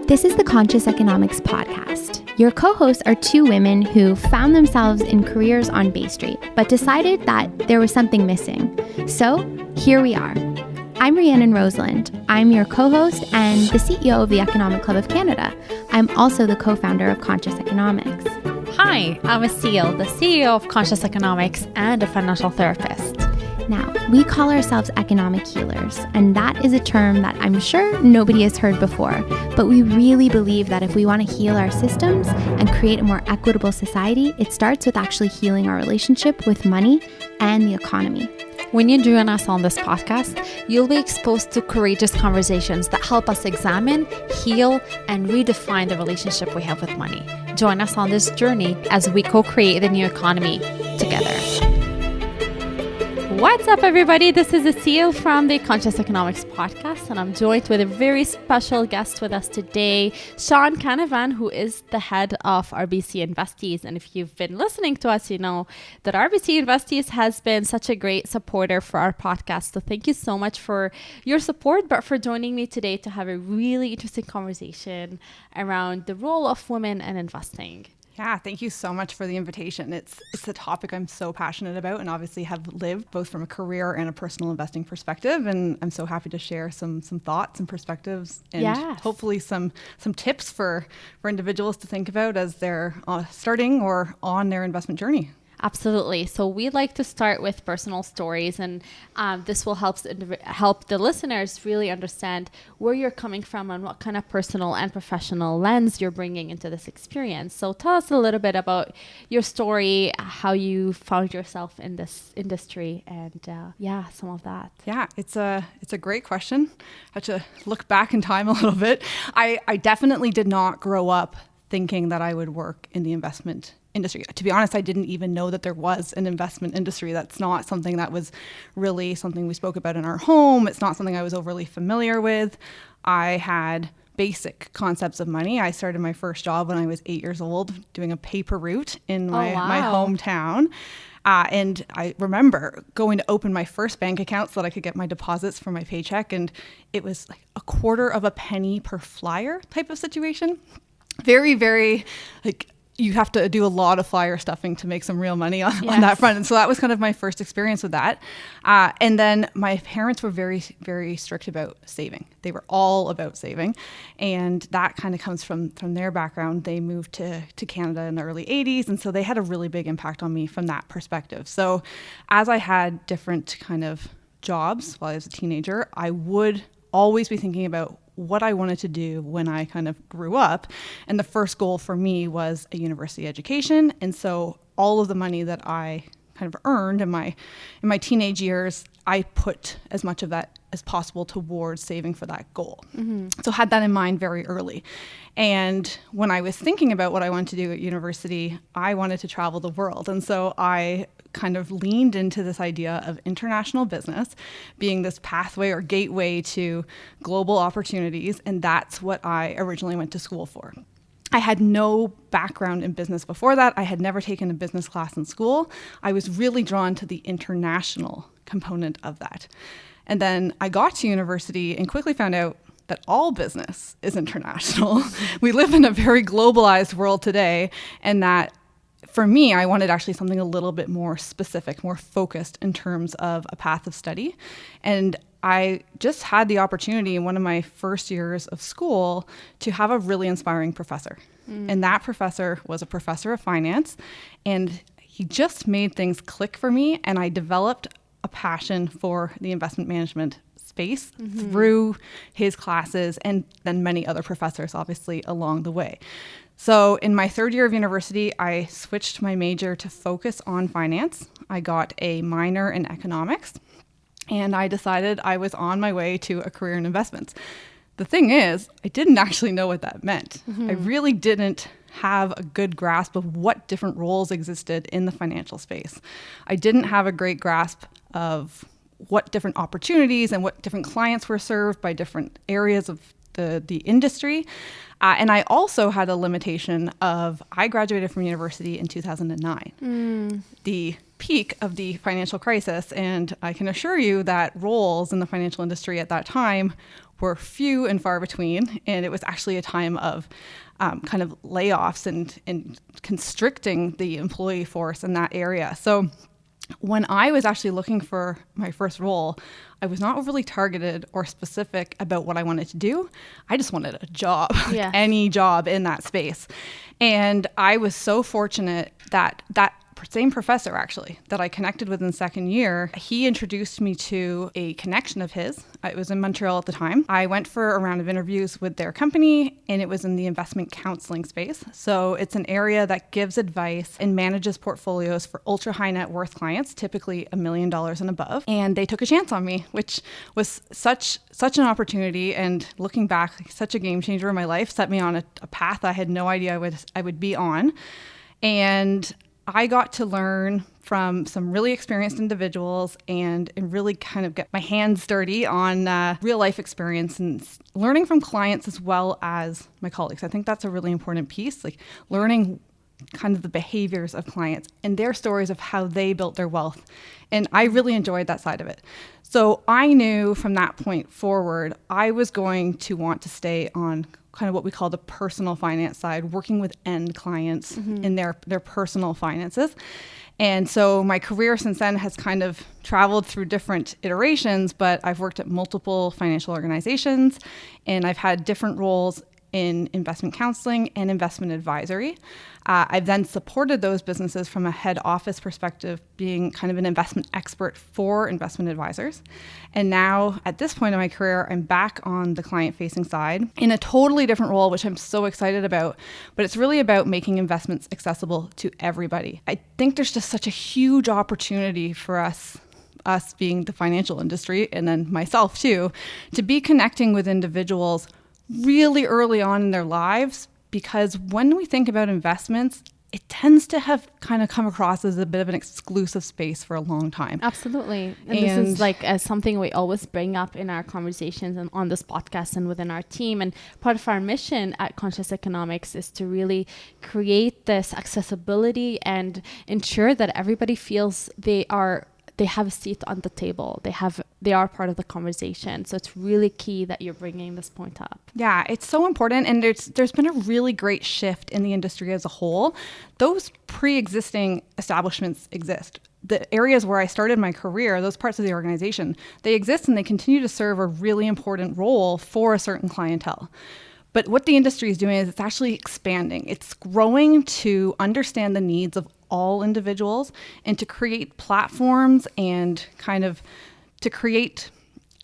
This is the Conscious Economics Podcast. Your co-hosts are two women who found themselves in careers on Bay Street, but decided that there was something missing. So here we are. I'm Rhiannon Roseland. I'm your co-host and the CEO of the Economic Club of Canada. I'm also the co-founder of Conscious Economics. Hi, I'm Asil, the CEO of Conscious Economics and a financial therapist. Now, we call ourselves economic healers, and that is a term that I'm sure nobody has heard before, but we really believe that if we want to heal our systems and create a more equitable society, it starts with actually healing our relationship with money and the economy. When you join us on this podcast, you'll be exposed to courageous conversations that help us examine, heal, and redefine the relationship we have with money. Join us on this journey as we co-create the new economy together. What's up, everybody? This is Asil from the Conscious Economics Podcast, and I'm joined with a very special guest with us today, Sian Canavan, who is the head of RBC InvestEase. And if you've been listening to us, you know that RBC InvestEase has been such a great supporter for our podcast. So thank you so much for your support, but for joining me today to have a really interesting conversation around the role of women in investing. Yeah, thank you so much for the invitation. It's a topic I'm so passionate about and obviously have lived both from a career and a personal investing perspective. And I'm so happy to share some thoughts and perspectives and hopefully some tips for individuals to think about as they're starting or on their investment journey. Absolutely. So we like to start with personal stories, and this will help the listeners really understand where you're coming from and what kind of personal and professional lens you're bringing into this experience. So tell us a little bit about your story, how you found yourself in this industry, and some of that. Yeah, it's a great question. I have to look back in time a little bit. I definitely did not grow up thinking that I would work in the investment industry. To be honest, I didn't even know that there was an investment industry. That's not something that was really something we spoke about in our home. It's not something I was overly familiar with. I had basic concepts of money. I started my first job when I was 8 years old doing a paper route in my hometown. And I remember going to open my first bank account so that I could get my deposits for my paycheck. And it was like a quarter of a penny per flyer type of situation. Very, very you have to do a lot of flyer stuffing to make some real money on that front. And so that was kind of my first experience with that. And then my parents were very, very strict about saving. They were all about saving. And that kind of comes from their background. They moved to Canada in the early 80s. And so they had a really big impact on me from that perspective. So as I had different kind of jobs while I was a teenager, I would always be thinking about what I wanted to do when I kind of grew up. And the first goal for me was a university education. And so all of the money that I kind of earned in my teenage years, I put as much of that as possible towards saving for that goal. Mm-hmm. So had that in mind very early. And when I was thinking about what I wanted to do at university, I wanted to travel the world. And so I kind of leaned into this idea of international business being this pathway or gateway to global opportunities. And that's what I originally went to school for. I had no background in business before that. I had never taken a business class in school. I was really drawn to the international component of that. And then I got to university and quickly found out that all business is international. We live in a very globalized world today, and that for me, I wanted actually something a little bit more specific, more focused in terms of a path of study. And I just had the opportunity in one of my first years of school to have a really inspiring professor. And that professor was a professor of finance, and he just made things click for me. And I developed a passion for the investment management space through his classes and then many other professors, obviously, along the way. So in my third year of university, I switched my major to focus on finance. I got a minor in economics, and I decided I was on my way to a career in investments. The thing is, I didn't actually know what that meant. I really didn't have a good grasp of what different roles existed in the financial space. I didn't have a great grasp of what different opportunities and what different clients were served by different areas of the industry. And I also had a limitation of, I graduated from university in 2009. The peak of the financial crisis. And I can assure you that roles in the financial industry at that time were few and far between. And it was actually a time of kind of layoffs and constricting the employee force in that area. So when I was actually looking for my first role, I was not overly targeted or specific about what I wanted to do. I just wanted a job, any job in that space. And I was so fortunate that that same professor actually that I connected with in second year, he introduced me to a connection of his. It was in Montreal at the time. I went for a round of interviews with their company, and it was in the investment counseling space. So it's an area that gives advice and manages portfolios for ultra high net worth clients, typically $1 million and above. And they took a chance on me, which was such an opportunity. And looking back, such a game changer in my life, set me on a path I had no idea I would be on. And I got to learn from some really experienced individuals and really kind of get my hands dirty on real life experience and learning from clients as well as my colleagues. I think that's a really important piece, like learning kind of the behaviors of clients and their stories of how they built their wealth. And I really enjoyed that side of it. So I knew from that point forward, I was going to want to stay on kind of what we call the personal finance side, working with end clients in their personal finances. And so my career since then has kind of traveled through different iterations, but I've worked at multiple financial organizations and I've had different roles in investment counseling and investment advisory. I've then supported those businesses from a head office perspective, being kind of an investment expert for investment advisors. And now at this point in my career, I'm back on the client-facing side in a totally different role, which I'm so excited about. But it's really about making investments accessible to everybody. I think there's just such a huge opportunity for us being the financial industry, and then myself too, to be connecting with individuals really early on in their lives, because when we think about investments, it tends to have kind of come across as a bit of an exclusive space for a long time. Absolutely. And this is like something we always bring up in our conversations and on this podcast and within our team. And part of our mission at Conscious Economics is to really create this accessibility and ensure that everybody feels they have a seat on the table. They are part of the conversation. So it's really key that you're bringing this point up. Yeah, it's so important. And there's been a really great shift in the industry as a whole. Those pre-existing establishments exist. The areas where I started my career, those parts of the organization, they exist and they continue to serve a really important role for a certain clientele. But what the industry is doing is it's actually expanding. It's growing to understand the needs of all individuals and to create platforms and kind of to create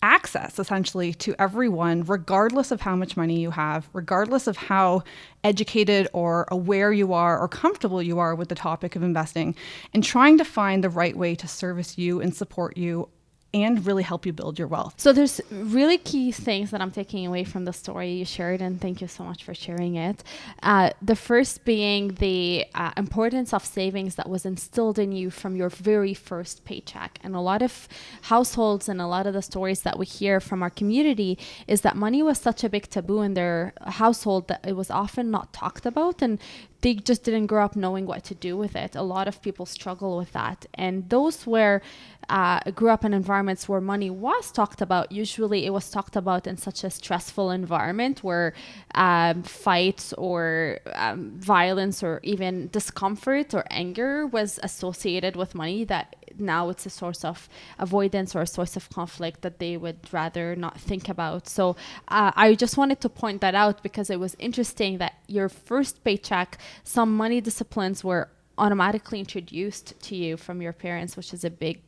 access essentially to everyone, regardless of how much money you have, regardless of how educated or aware you are or comfortable you are with the topic of investing, and trying to find the right way to service you and support you and really help you build your wealth. So there's really key things that I'm taking away from the story you shared, and thank you so much for sharing it. The first being the importance of savings that was instilled in you from your very first paycheck. And a lot of households and a lot of the stories that we hear from our community is that money was such a big taboo in their household that it was often not talked about, and they just didn't grow up knowing what to do with it. A lot of people struggle with that. And those grew up in environments where money was talked about, usually it was talked about in such a stressful environment where fights or violence or even discomfort or anger was associated with money, that now it's a source of avoidance or a source of conflict that they would rather not think about. So I just wanted to point that out because it was interesting that your first paycheck, some money disciplines were automatically introduced to you from your parents, which is a big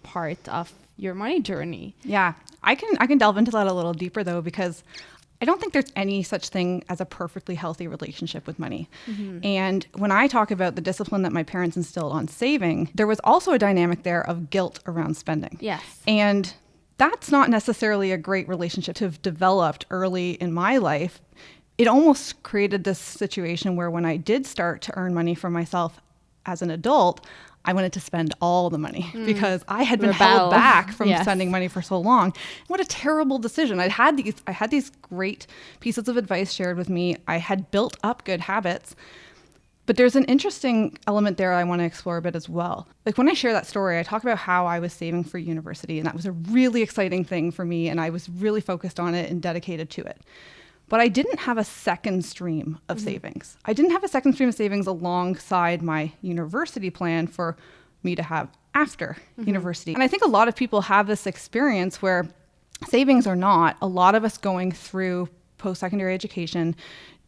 part of your money journey. Yeah, I can delve into that a little deeper though, because I don't think there's any such thing as a perfectly healthy relationship with money. Mm-hmm. And when I talk about the discipline that my parents instilled on saving, there was also a dynamic there of guilt around spending. Yes. And that's not necessarily a great relationship to have developed early in my life. It almost created this situation where when I did start to earn money for myself as an adult, I wanted to spend all the money because I had been held back from spending money for so long. What a terrible decision. I had these great pieces of advice shared with me. I had built up good habits, But there's an interesting element there I want to explore a bit as well. Like when I share that story, I talk about how I was saving for university, and that was a really exciting thing for me, and I was really focused on it and dedicated to it. But I didn't have a second stream of savings. I didn't have a second stream of savings alongside my university plan for me to have after university. And I think a lot of people have this experience where savings or not, a lot of us going through post-secondary education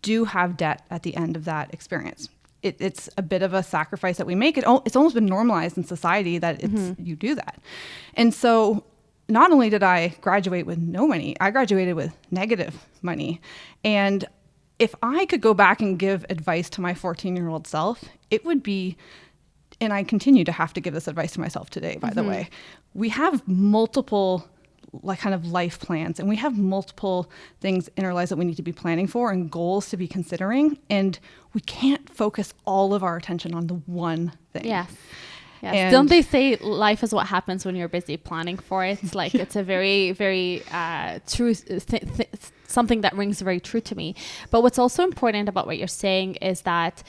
do have debt at the end of that experience. It's a bit of a sacrifice that we make. It's almost been normalized in society that you do that. And so not only did I graduate with no money, I graduated with negative money. And if I could go back and give advice to my 14-year-old self, it would be, and I continue to have to give this advice to myself today, by the way, we have multiple kind of life plans, and we have multiple things in our lives that we need to be planning for and goals to be considering, and we can't focus all of our attention on the one thing. Yes. Don't they say life is what happens when you're busy planning for it? It's like it's a very, very true something that rings very true to me. But what's also important about what you're saying is that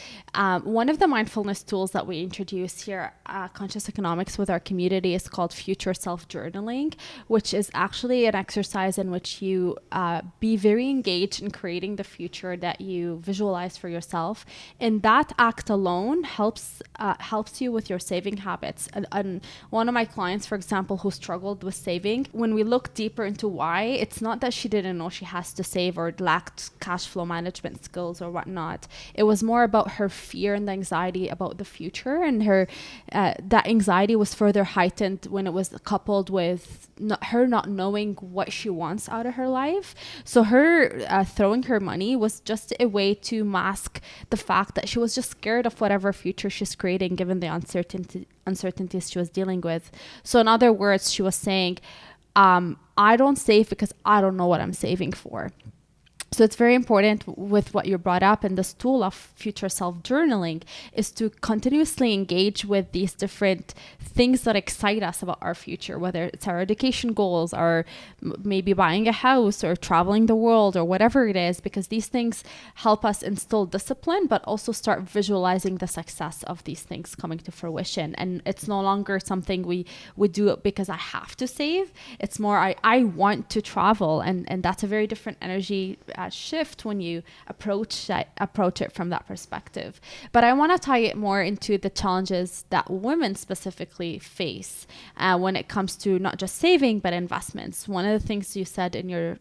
one of the mindfulness tools that we introduce here at Conscious Economics with our community is called future self-journaling, which is actually an exercise in which you be very engaged in creating the future that you visualize for yourself. And that act alone helps you with your saving habits. And one of my clients, for example, who struggled with saving, when we look deeper into why, it's not that she didn't know she has to save or lacked cash flow management skills or whatnot. It was more about her fear and the anxiety about the future, and her that anxiety was further heightened when it was coupled with her not knowing what she wants out of her life. So her throwing her money was just a way to mask the fact that she was just scared of whatever future she's creating given the uncertainties she was dealing with. So in other words, she was saying, I don't save because I don't know what I'm saving for. So it's very important with what you brought up, and this tool of future self-journaling is to continuously engage with these different things that excite us about our future, whether it's our education goals or maybe buying a house or traveling the world or whatever it is, because these things help us instill discipline, but also start visualizing the success of these things coming to fruition. And it's no longer something we do it because I have to save. It's more, I want to travel. And that's a very different energy shift when you approach it from that perspective. But I want to tie it more into the challenges that women specifically face when it comes to not just saving but investments. One of the things you said in your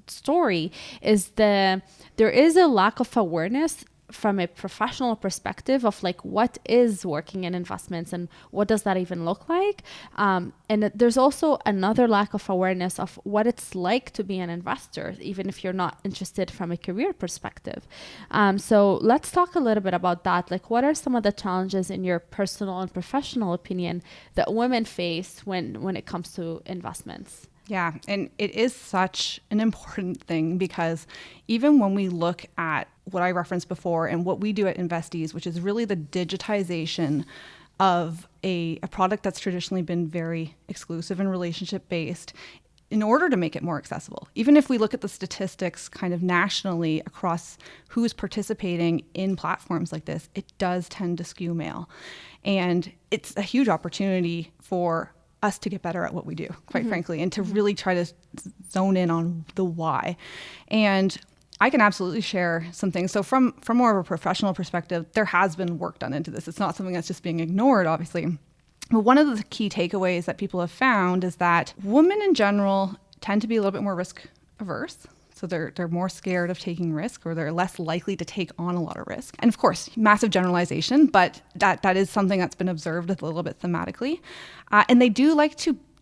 story is there is a lack of awareness from a professional perspective of like what is working in investments and what does that even look like, and there's also another lack of awareness of what it's like to be an investor, even if you're not interested from a career perspective. So let's talk a little bit about that. Like, what are some of the challenges in your personal and professional opinion that women face when it comes to investments? Yeah, and it is such an important thing, because even when we look at what I referenced before and what we do at InvestEase, which is really the digitization of a product that's traditionally been very exclusive and relationship based, in order to make it more accessible. Even if we look at the statistics kind of nationally across who's participating in platforms like this, it does tend to skew male. And it's a huge opportunity for us to get better at what we do, quite frankly, and to really try to zone in on the why. And I can absolutely share some things. So from more of a professional perspective, there has been work done into this. It's not something that's just being ignored, obviously. But one of the key takeaways that people have found is that women in general tend to be a little bit more risk averse. So they're more scared of taking risk, or they're less likely to take on a lot of risk. And of course, massive generalization, but that is something that's been observed a little bit thematically. And they do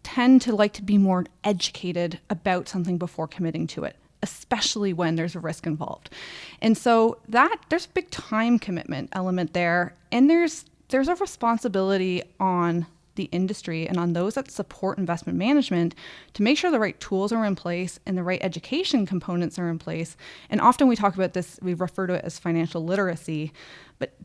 tend to be more educated about something before committing to it, especially when there's a risk involved. And so there's a big time commitment element there. And there's a responsibility on the industry and on those that support investment management to make sure the right tools are in place and the right education components are in place. And often we talk about this, we refer to it as financial literacy, but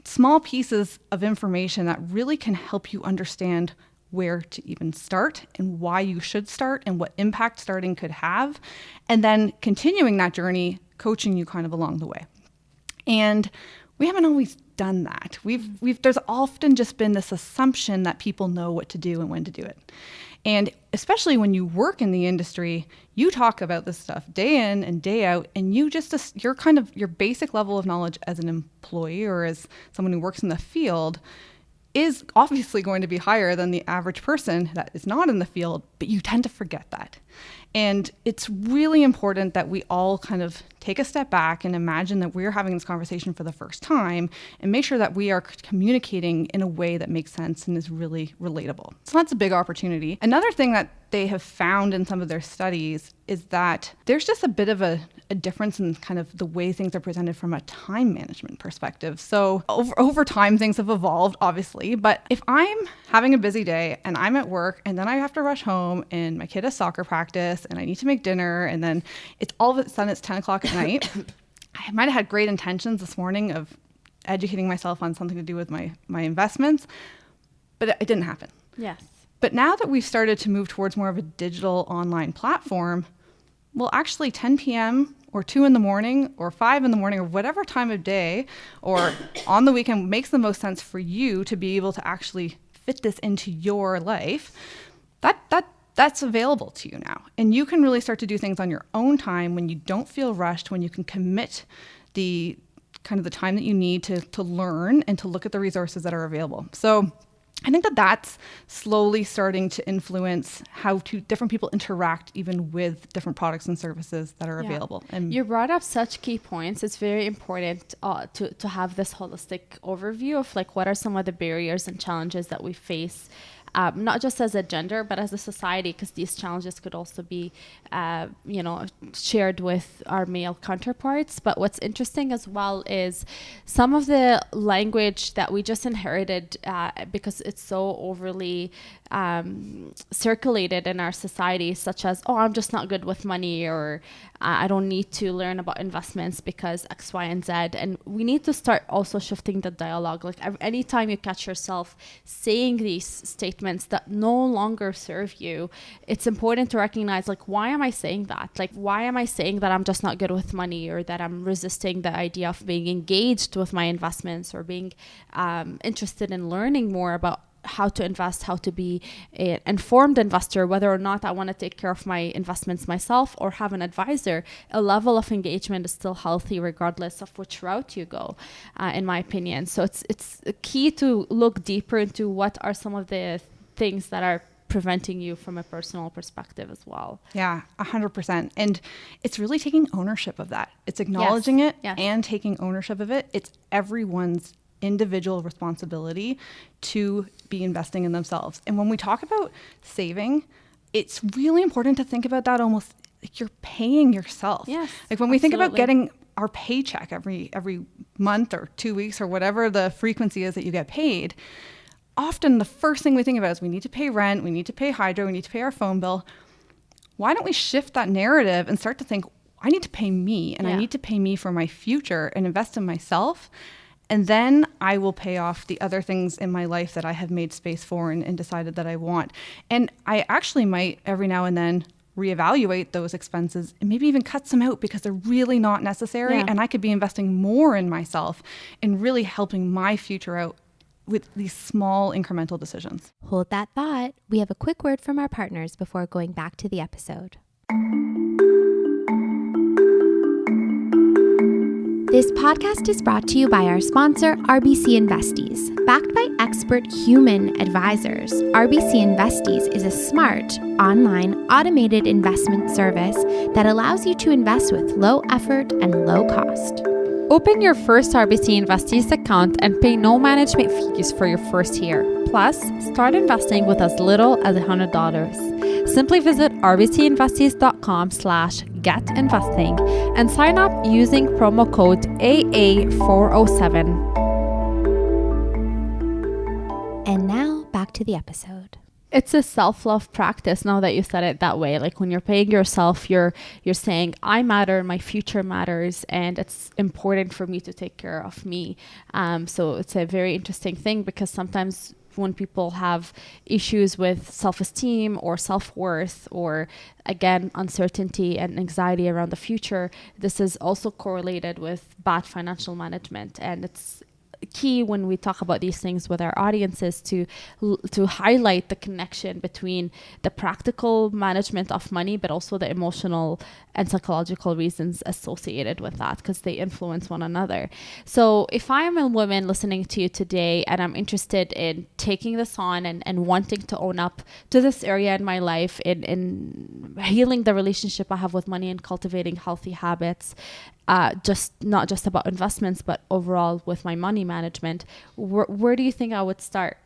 small pieces of information that really can help you understand where to even start and why you should start and what impact starting could have, and then continuing that journey, coaching you kind of along the way. And we haven't always done that. There's often just been this assumption that people know what to do and when to do it. And especially when you work in the industry, you talk about this stuff day in and day out, and your basic level of knowledge as an employee or as someone who works in the field is obviously going to be higher than the average person that is not in the field, but you tend to forget that. And it's really important that we all kind of take a step back and imagine that we're having this conversation for the first time and make sure that we are communicating in a way that makes sense and is really relatable. So that's a big opportunity. Another thing that they have found in some of their studies is that there's just a bit of a difference in kind of the way things are presented from a time management perspective. So over time, things have evolved, obviously. But if I'm having a busy day and I'm at work and then I have to rush home and my kid has soccer practice and I need to make dinner and then it's all of a sudden it's 10 o'clock at night, I might have had great intentions this morning of educating myself on something to do with my investments, but it didn't happen. Yes. But now that we've started to move towards more of a digital online platform, well, actually 10 p.m. or 2 in the morning or 5 in the morning or whatever time of day or on the weekend makes the most sense for you to be able to actually fit this into your life, that's available to you now. And you can really start to do things on your own time when you don't feel rushed, when you can commit the kind of the time that you need to learn and to look at the resources that are available. So I think that that's slowly starting to influence how different people interact even with different products and services that are available. And you brought up such key points. It's very important to have this holistic overview of like what are some of the barriers and challenges that we face, not just as a gender, but as a society, because these challenges could also be, shared with our male counterparts. But what's interesting as well is some of the language that we just inherited because it's so overly circulated in our society, such as, oh, I'm just not good with money, or I don't need to learn about investments because X, Y, and Z. And we need to start also shifting the dialogue. Like anytime you catch yourself saying these statements that no longer serve you, it's important to recognize, like, why am I saying that? Like, why am I saying that I'm just not good with money, or that I'm resisting the idea of being engaged with my investments, or being interested in learning more about how to invest, how to be an informed investor, whether or not I want to take care of my investments myself or have an advisor. A level of engagement is still healthy regardless of which route you go, in my opinion. So it's key to look deeper into what are some of the things that are preventing you from a personal perspective as well. Yeah, 100%. And it's really taking ownership of that. It's acknowledging it and taking ownership of it. It's everyone's individual responsibility to be investing in themselves. And when we talk about saving, it's really important to think about that almost like you're paying yourself. Yes, like when we think about getting our paycheck every month or 2 weeks or whatever the frequency is that you get paid, often the first thing we think about is we need to pay rent, we need to pay hydro, we need to pay our phone bill. Why don't we shift that narrative and start to think, I need to pay me, and I need to pay me for my future and invest in myself. And then I will pay off the other things in my life that I have made space for and decided that I want. And I actually might every now and then reevaluate those expenses and maybe even cut some out because they're really not necessary. And I could be investing more in myself and really helping my future out with these small incremental decisions. Hold that thought. We have a quick word from our partners before going back to the episode. This podcast is brought to you by our sponsor, RBC InvestEase. Backed by expert human advisors, RBC InvestEase is a smart, online, automated investment service that allows you to invest with low effort and low cost. Open your first RBC InvestEase account and pay no management fees for your first year. Plus, start investing with as little as $100. Simply visit rbcinvestees.com/getinvesting and sign up using promo code AA407. And now back to the episode. It's a self-love practice now that you said it that way. Like when you're paying yourself, you're saying, I matter, my future matters, and it's important for me to take care of me. So it's a very interesting thing, because sometimes when people have issues with self-esteem or self-worth, or again, uncertainty and anxiety around the future, this is also correlated with bad financial management. And it's key when we talk about these things with our audiences to highlight the connection between the practical management of money, but also the emotional and psychological reasons associated with that, because they influence one another. So if I am a woman listening to you today and I'm interested in taking this on and wanting to own up to this area in my life, in healing the relationship I have with money and cultivating healthy habits, not just about investments, but overall with my money management, where do you think I would start?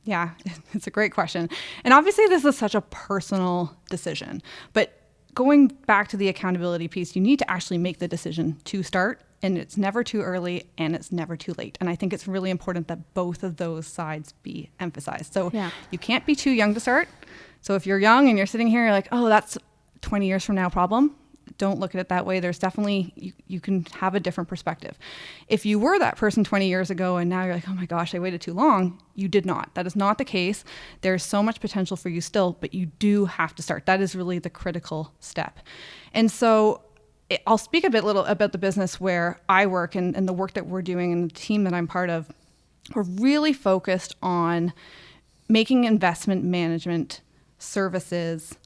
Yeah, it's a great question. And obviously this is such a personal decision, but going back to the accountability piece, you need to actually make the decision to start, and it's never too early and it's never too late. And I think it's really important that both of those sides be emphasized. So you can't be too young to start. So if you're young and you're sitting here, you're like, oh, that's 20 years from now problem. Don't look at it that way. There's definitely, you can have a different perspective. If you were that person 20 years ago and now you're like, oh my gosh, I waited too long, you did not. That is not the case. There's so much potential for you still, but you do have to start. That is really the critical step. And so I'll speak a bit little about the business where I work and the work that we're doing and the team that I'm part of. We're really focused on making investment management services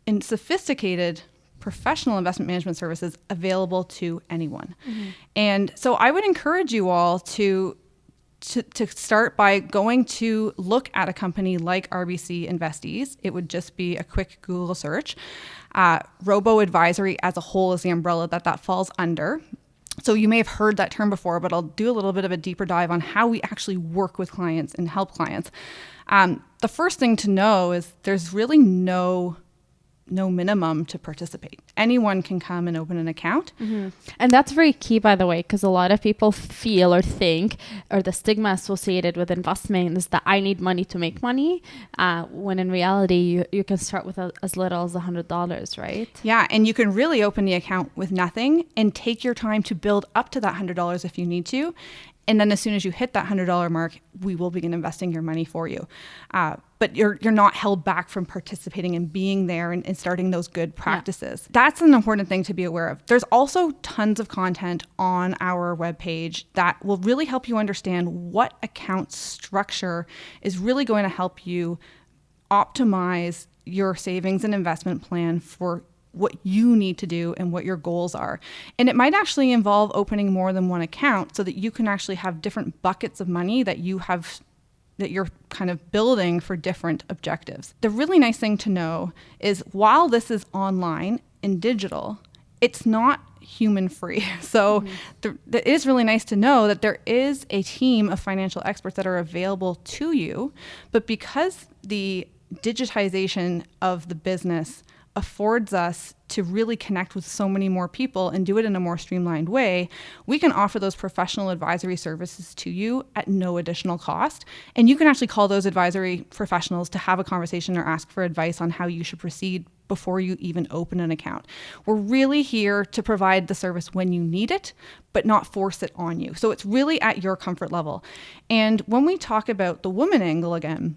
and sophisticated professional investment management services available to anyone. Mm-hmm. And so I would encourage you all to start by going to look at a company like RBC InvestEase. It would just be a quick Google search. Robo-advisory as a whole is the umbrella that falls under. So you may have heard that term before, but I'll do a little bit of a deeper dive on how we actually work with clients and help clients. The first thing to know is there's really no minimum to participate. Anyone can come and open an account. Mm-hmm. And that's very key, by the way, because a lot of people feel or think, or the stigma associated with investment is that I need money to make money, when in reality, you can start with as little as $100, right? Yeah, and you can really open the account with nothing and take your time to build up to that $100 if you need to. And then as soon as you hit that $100 mark, we will begin investing your money for you. But you're not held back from participating and being there and starting those good practices. Yeah. That's an important thing to be aware of. There's also tons of content on our webpage that will really help you understand what account structure is really going to help you optimize your savings and investment plan for what you need to do and what your goals are. And it might actually involve opening more than one account so that you can actually have different buckets of money that you're kind of building for different objectives. The really nice thing to know is while this is online and digital, it's not human free. So it is really nice to know that there is a team of financial experts that are available to you, but because the digitization of the business affords us to really connect with so many more people and do it in a more streamlined way, we can offer those professional advisory services to you at no additional cost. And you can actually call those advisory professionals to have a conversation or ask for advice on how you should proceed before you even open an account. We're really here to provide the service when you need it, but not force it on you. So it's really at your comfort level. And when we talk about the woman angle again,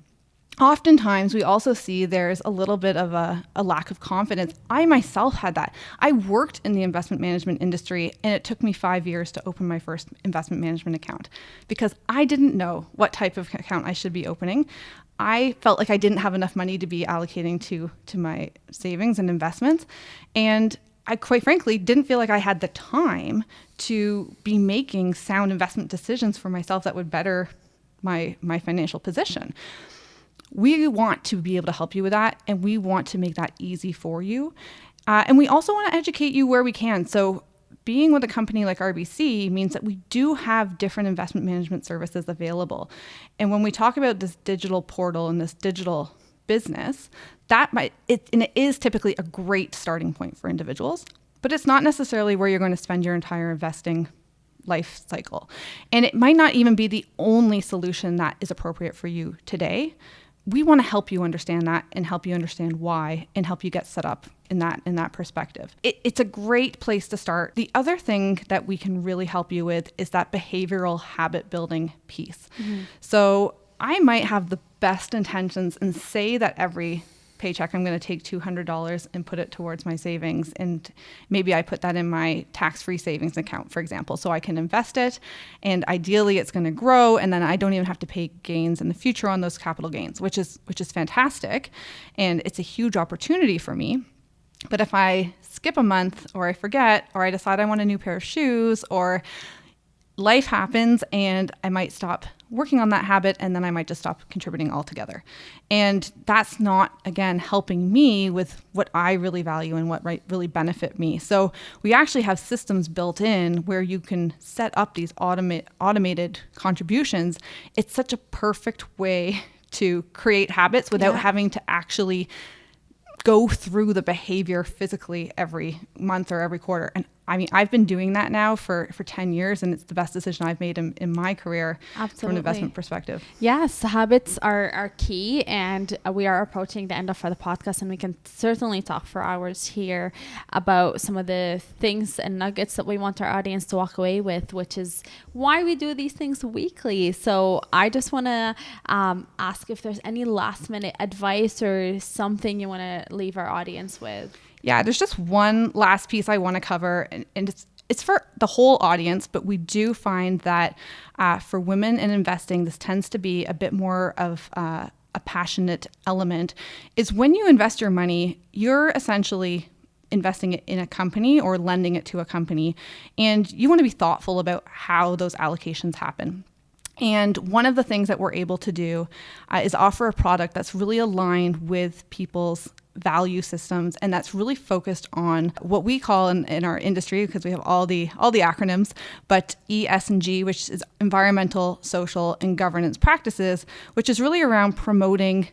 oftentimes we also see there's a little bit of a lack of confidence. I myself had that. I worked in the investment management industry and it took me 5 years to open my first investment management account because I didn't know what type of account I should be opening. I felt like I didn't have enough money to be allocating to my savings and investments. And I quite frankly didn't feel like I had the time to be making sound investment decisions for myself that would better my financial position. We want to be able to help you with that, and we want to make that easy for you. And we also want to educate you where we can. So being with a company like RBC means that we do have different investment management services available. And when we talk about this digital portal and this digital business, it is typically a great starting point for individuals, but it's not necessarily where you're going to spend your entire investing life cycle. And it might not even be the only solution that is appropriate for you today. We want to help you understand that and help you understand why and help you get set up in that perspective. It's a great place to start. The other thing that we can really help you with is that behavioral habit building piece. Mm-hmm. So I might have the best intentions and say that every paycheck, I'm going to take $200 and put it towards my savings. And maybe I put that in my tax-free savings account, for example, so I can invest it. And ideally it's going to grow. And then I don't even have to pay gains in the future on those capital gains, which is fantastic. And it's a huge opportunity for me. But if I skip a month, or I forget, or I decide I want a new pair of shoes, or life happens and I might stop working on that habit, and then I might just stop contributing altogether. And that's not, again, helping me with what I really value and what really benefit me. So we actually have systems built in where you can set up these automated contributions. It's such a perfect way to create habits without having to actually go through the behavior physically every month or every quarter. And I mean, I've been doing that now for 10 years, and it's the best decision I've made in my career. Absolutely. From an investment perspective. Yes, habits are key, and we are approaching the end of the podcast, and we can certainly talk for hours here about some of the things and nuggets that we want our audience to walk away with, which is why we do these things weekly. So I just want to ask if there's any last minute advice or something you want to leave our audience with. Yeah, there's just one last piece I want to cover, and it's for the whole audience, but we do find that for women in investing, this tends to be a bit more of a passionate element, is when you invest your money, you're essentially investing it in a company or lending it to a company, and you want to be thoughtful about how those allocations happen. And one of the things that we're able to do is offer a product that's really aligned with people's value systems, and that's really focused on what we call in our industry, because we have all the acronyms, but ESG, which is environmental, social, and governance practices, which is really around promoting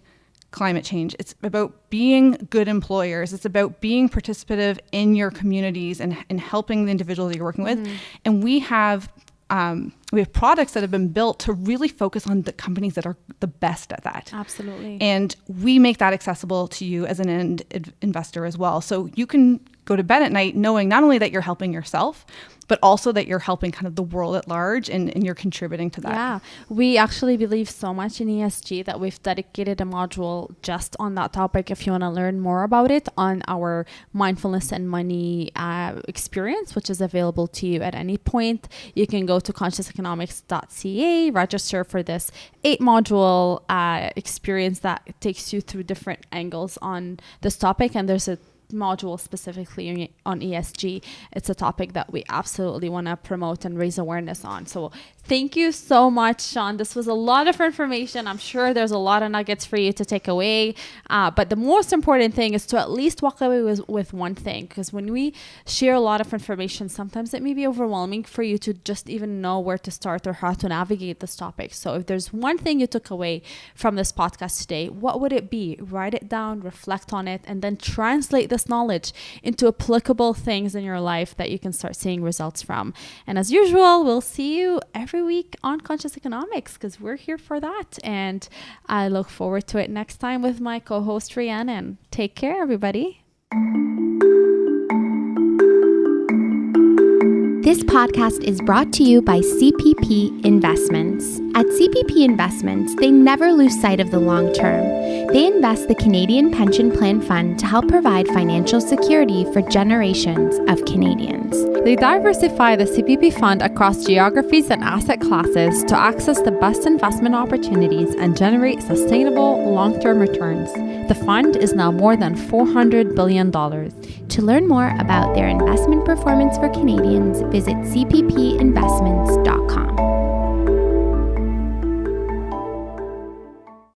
climate change. It's about being good employers. It's about being participative in your communities and helping the individuals that you're working with. And we have products that have been built to really focus on the companies that are the best at that. Absolutely. And we make that accessible to you as an end investor as well. So you can go to bed at night knowing not only that you're helping yourself, but also that you're helping kind of the world at large, and you're contributing to that. Yeah, we actually believe so much in ESG that we've dedicated a module just on that topic. If you want to learn more about it, on our mindfulness and money experience, which is available to you at any point, you can go to consciouseconomics.ca, register for this 8-module experience that takes you through different angles on this topic. And there's a module specifically on ESG. It's a topic that we absolutely want to promote and raise awareness on. So thank you so much, Sian. This was a lot of information. I'm sure there's a lot of nuggets for you to take away. But the most important thing is to at least walk away with one thing, because when we share a lot of information, sometimes it may be overwhelming for you to just even know where to start or how to navigate this topic. So if there's one thing you took away from this podcast today, what would it be? Write it down, reflect on it, and then translate this knowledge into applicable things in your life that you can start seeing results from. And as usual, we'll see you every week on Conscious Economics, because we're here for that. And I look forward to it next time with my co-host Rhiannon. Take care, everybody. This podcast is brought to you by CPP Investments. At CPP Investments, they never lose sight of the long term. They invest the Canadian Pension Plan Fund to help provide financial security for generations of Canadians. They diversify the CPP fund across geographies and asset classes to access the best investment opportunities and generate sustainable long-term returns. The fund is now more than $400 billion. To learn more about their investment performance for Canadians, visit cppinvestments.com.